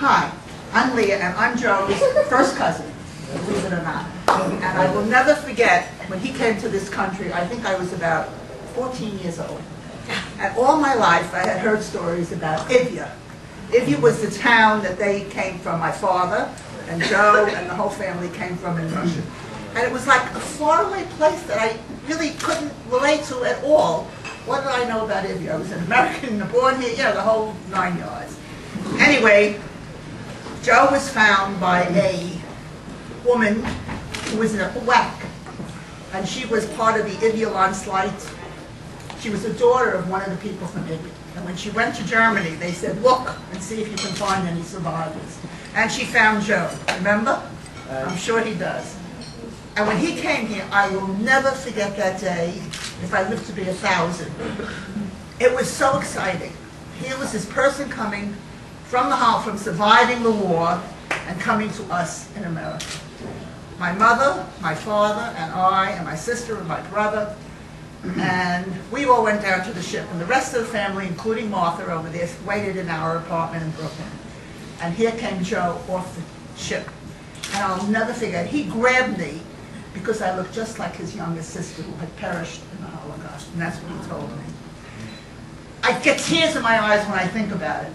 Hi, I'm Leah, and I'm Joe's first cousin, believe it or not. And I will never forget when he came to this country. I think I was about 14 years old. And all my life I had heard stories about Ivya. Ivya was the town that they came from. My father and Joe and the whole family came from in Russia. And it was like a faraway place that I really couldn't relate to at all. What did I know about Ivya? I was an American, born here, you know, the whole 9 yards. Anyway, Joe was found by a woman who was in a whack, and she was part of the Ivya Landslide. She was the daughter of one of the people from Ivya. And when she went to Germany, they said, look and see if you can find any survivors. And she found Joe, remember? I'm sure he does. And when he came here, I will never forget that day, if I live to be 1,000. It was so exciting. Here was this person coming from from surviving the war and coming to us in America. My mother, my father, and I, and my sister, and my brother, and we all went down to the ship, and the rest of the family, including Martha over there, waited in our apartment in Brooklyn. And here came Joe off the ship. And I'll never forget, he grabbed me because I looked just like his youngest sister who had perished in the Holocaust, and that's what he told me. I get tears in my eyes when I think about it.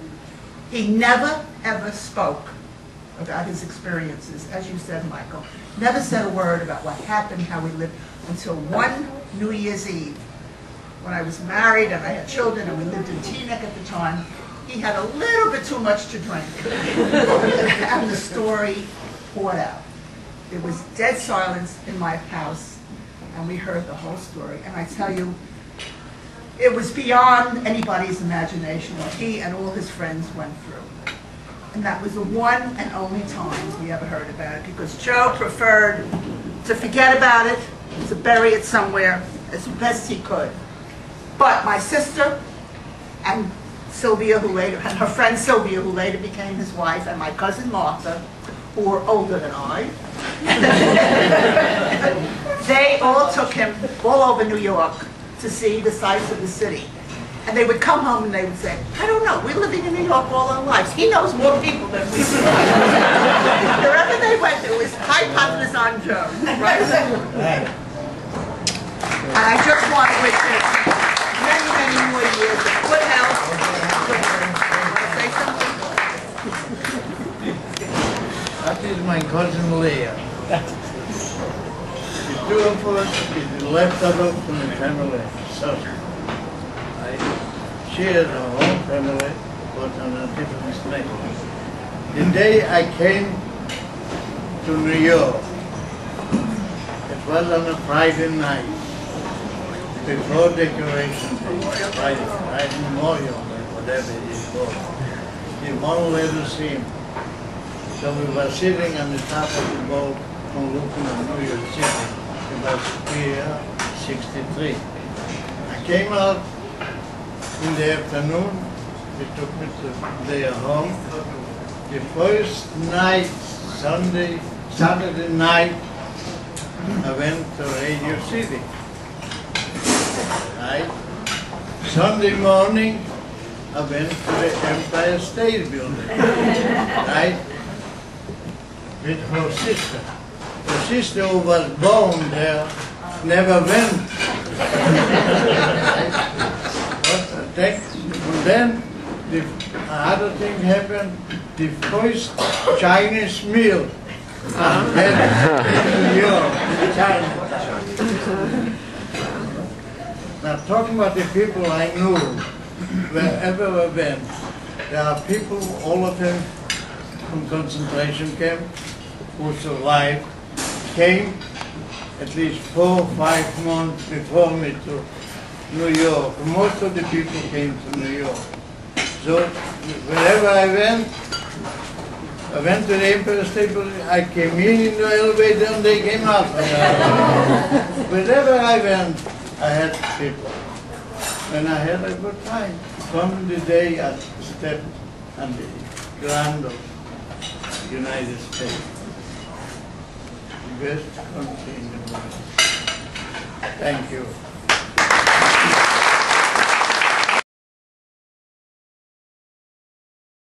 He never, ever spoke about his experiences, as you said, Michael. Never said a word about what happened, how we lived, until one New Year's Eve, when I was married and I had children and we lived in Teaneck at the time. He had a little bit too much to drink, and the story poured out. There was dead silence in my house, and we heard the whole story. And I tell you, it was beyond anybody's imagination what he and all his friends went through. And that was the one and only time we ever heard about it, because Joe preferred to forget about it, to bury it somewhere as best he could. But my sister and Sylvia, and her friend Sylvia, who later became his wife, and my cousin Martha, who were older than I, they all took him all over New York to see the sights of the city. And they would come home and they would say, I don't know, we're living in New York all our lives. He knows more people than we do. Wherever they went, it was hypothesis on Joe. Right? And I just want to wish him many, many more years of good health. Say something? That is my cousin Leah. The two of us is the leftover from the family. So, she has her own family, but on a different state. The day I came to New York, it was on a Friday night, before Decoration Day, Friday Memorial, whatever it is called. The one little scene. So we were sitting on the top of the boat and looking at New York City. It was Pier 63. I came out in the afternoon. They took me to their home. The first night, Saturday night, I went to Radio City. Right? Sunday morning, I went to the Empire State Building. Right? With her sister. The sister who was born there never went. But then the other thing happened. The first Chinese meal in New York, China. Now talking about the people I knew, wherever I went, there are people, all of them from concentration camp, who survived, came at least 4 or 5 months before me to New York. Most of the people came to New York. So wherever I went to the Empire State Building, I came in the elevator and they came out. Wherever I went, I had people. And I had a good time. From the day I stepped on the ground of the United States. The best country in the world. Thank you.